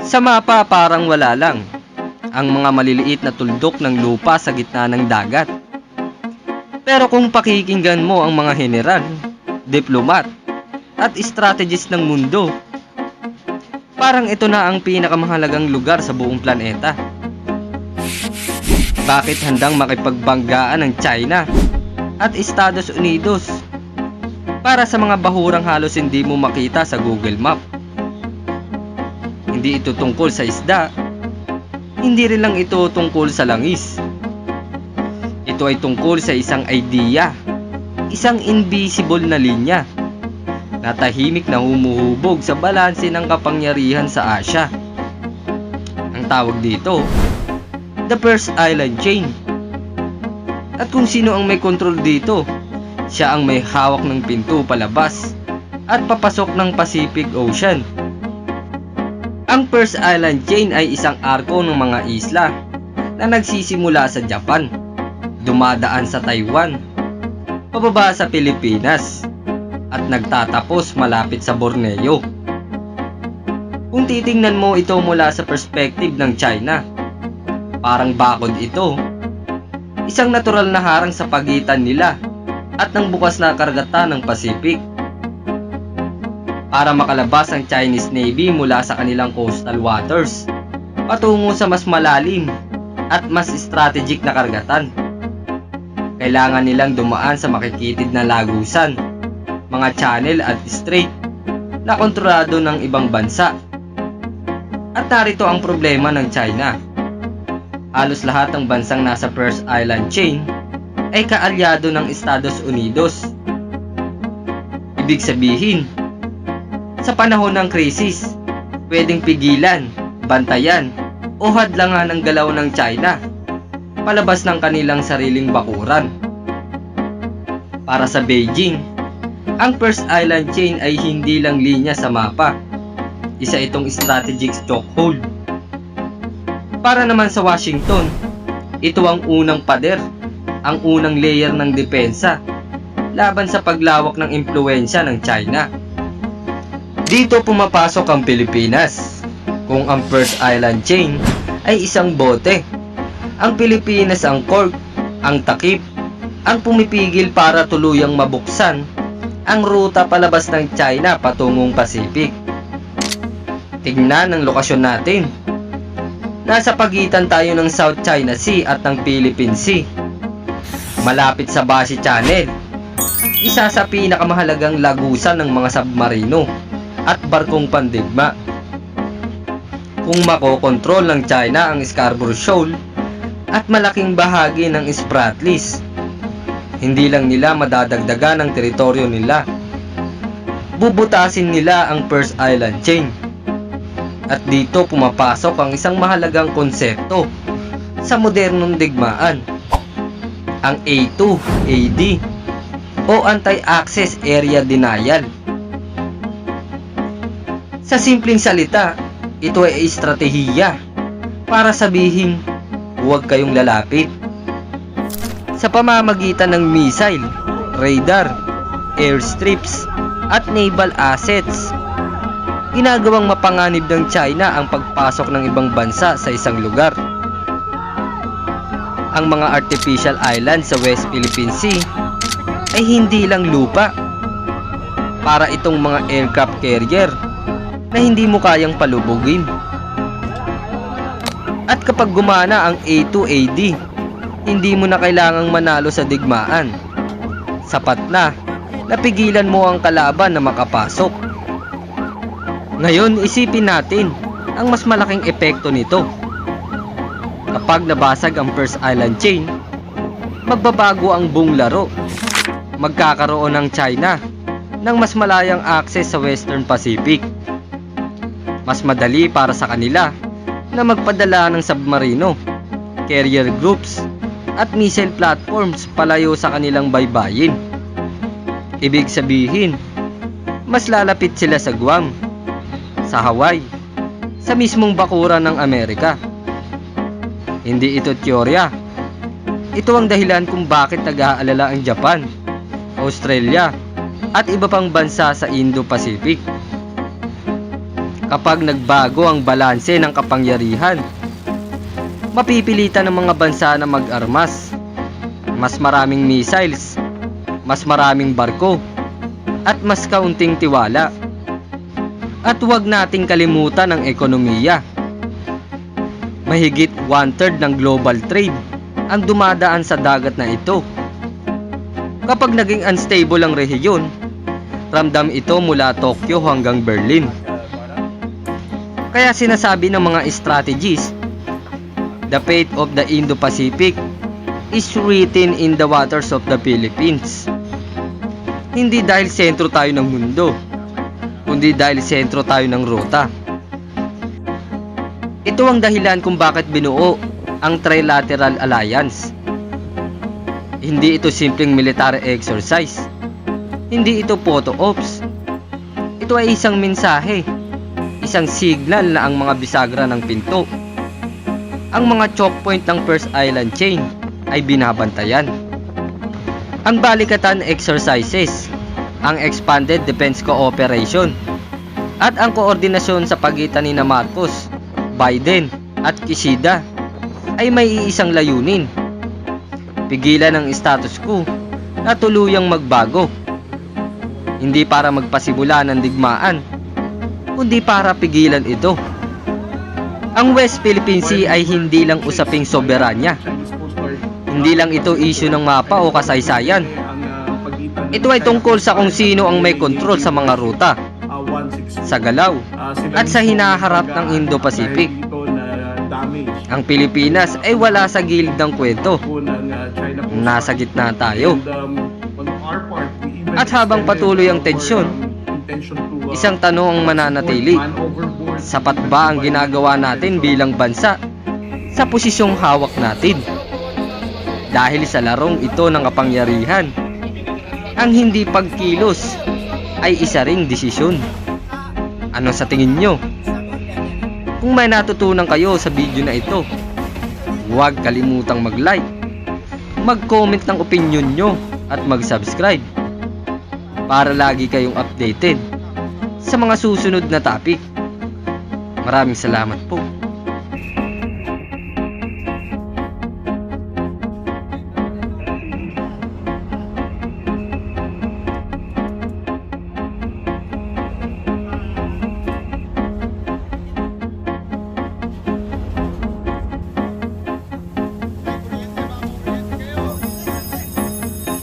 Sa mapa parang wala lang ang mga maliliit na tuldok ng lupa sa gitna ng dagat. Pero kung pakikinggan mo ang mga general, diplomat, at strategist ng mundo, parang ito na ang pinakamahalagang lugar sa buong planeta. Bakit handang makipagbanggaan ng China at Estados Unidos para sa mga bahurang halos hindi mo makita sa Google Map? Hindi ito tungkol sa isda, hindi rin lang ito tungkol sa langis. Ito ay tungkol sa isang idea, isang invisible na linya na tahimik na humuhubog sa balanse ng kapangyarihan sa Asia. Ang tawag dito, the First Island Chain. At kung sino ang may kontrol dito, siya ang may hawak ng pinto palabas at papasok ng Pacific Ocean. Ang First Island Chain ay isang arko ng mga isla na nagsisimula sa Japan, dumadaan sa Taiwan, pababa sa Pilipinas, at nagtatapos malapit sa Borneo. Kung titingnan mo ito mula sa perspective ng China, parang bakod ito, isang natural na harang sa pagitan nila at ng bukas na karagatan ng Pacific. Para makalabas ang Chinese Navy mula sa kanilang coastal waters patungo sa mas malalim at mas strategic na karagatan, kailangan nilang dumaan sa makikitid na lagusan, mga channel at strait na kontrolado ng ibang bansa. At narito ang problema ng China. Halos lahat ng bansang nasa First Island Chain ay kaalyado ng Estados Unidos. Ibig sabihin, sa panahon ng krisis, pwedeng pigilan, bantayan o hadlangan ang galaw ng China palabas ng kanilang sariling bakuran. Para sa Beijing, ang First Island Chain ay hindi lang linya sa mapa, isa itong strategic chokehold. Para naman sa Washington, ito ang unang pader, ang unang layer ng depensa laban sa paglawak ng impluwensya ng China. Dito pumapasok ang Pilipinas. Kung ang First Island Chain ay isang bote, ang Pilipinas ang cork, ang takip, ang pumipigil para tuluyang mabuksan ang ruta palabas ng China patungong Pacific. Tingnan ang lokasyon natin. Nasa pagitan tayo ng South China Sea at ng Philippine Sea. Malapit sa Bashi Channel, isa sa pinakamahalagang lagusan ng mga submarino at barkong pandigma. Kung makokontrol ng China ang Scarborough Shoal at malaking bahagi ng Spratlys, hindi lang nila madadagdagan ang teritoryo nila, bubutasin nila ang First Island Chain. At dito pumapasok ang isang mahalagang konsepto sa modernong digmaan, ang A2AD o Anti-Access Area Denial. Sa simpleng salita, ito ay estratehiya para sabihin, huwag kayong lalapit. Sa pamamagitan ng missile, radar, airstrips, at naval assets, ginagawang mapanganib ng China ang pagpasok ng ibang bansa sa isang lugar. Ang mga artificial islands sa West Philippine Sea ay hindi lang lupa. Para itong mga aircraft carrier na hindi mo kayang palubugin. At kapag gumana ang A2AD, hindi mo na kailangang manalo sa digmaan. Sapat na napigilan mo ang kalaban na makapasok. Ngayon, isipin natin ang mas malaking epekto nito. Kapag nabasag ang First Island Chain, magbabago ang buong laro. Magkakaroon ng China ng mas malayang access sa Western Pacific. Mas madali para sa kanila na magpadala ng submarino, carrier groups, at missile platforms palayo sa kanilang baybayin. Ibig sabihin, mas lalapit sila sa Guam, sa Hawaii, sa mismong bakuran ng Amerika. Hindi ito teorya. Ito ang dahilan kung bakit nag-aalala ang Japan, Australia, at iba pang bansa sa Indo-Pacific. Kapag nagbago ang balanse ng kapangyarihan, mapipilitan ng mga bansa na mag-armas. Mas maraming missiles, mas maraming barko, at mas kaunting tiwala. At huwag nating kalimutan ang ekonomiya. Mahigit 1/3 ng global trade ang dumadaan sa dagat na ito. Kapag naging unstable ang rehiyon, ramdam ito mula Tokyo hanggang Berlin. Kaya sinasabi ng mga strategists, the fate of the Indo-Pacific is written in the waters of the Philippines. Hindi dahil sentro tayo ng mundo, kundi dahil sentro tayo ng ruta. Ito ang dahilan kung bakit binuo ang Trilateral Alliance. Hindi ito simpleng military exercise. Hindi ito photo ops. Ito ay isang mensahe, isang signal na ang mga bisagra ng pinto, ang mga choke point ng First Island Chain ay binabantayan. Ang balikatan exercises, ang expanded defense cooperation, at ang koordinasyon sa pagitan ni Marcos, Biden at Kishida ay may iisang layunin: pigilan ang status quo na tuluyang magbago. Hindi para magpasimula ng digmaan, kundi para pigilan ito. Ang West Philippine Sea ay hindi lang usaping soberanya. Hindi lang ito issue ng mapa o kasaysayan. Ito ay tungkol sa kung sino ang may kontrol sa mga ruta, sa galaw, at sa hinaharap ng Indo-Pacific. Ang Pilipinas ay wala sa gilid ng kwento. Nasa gitna tayo. At habang patuloy ang tensyon, isang tanong ang mananatili: sapat ba ang ginagawa natin bilang bansa sa posisyong hawak natin? Dahil sa larong ito ng kapangyarihan, ang hindi pagkilos ay isa ring desisyon. Ano sa tingin nyo? Kung may natutunan kayo sa video na ito, huwag kalimutang mag-like, mag-comment ng opinion nyo at mag-subscribe para lagi kayong updated sa mga susunod na topic. Maraming salamat po.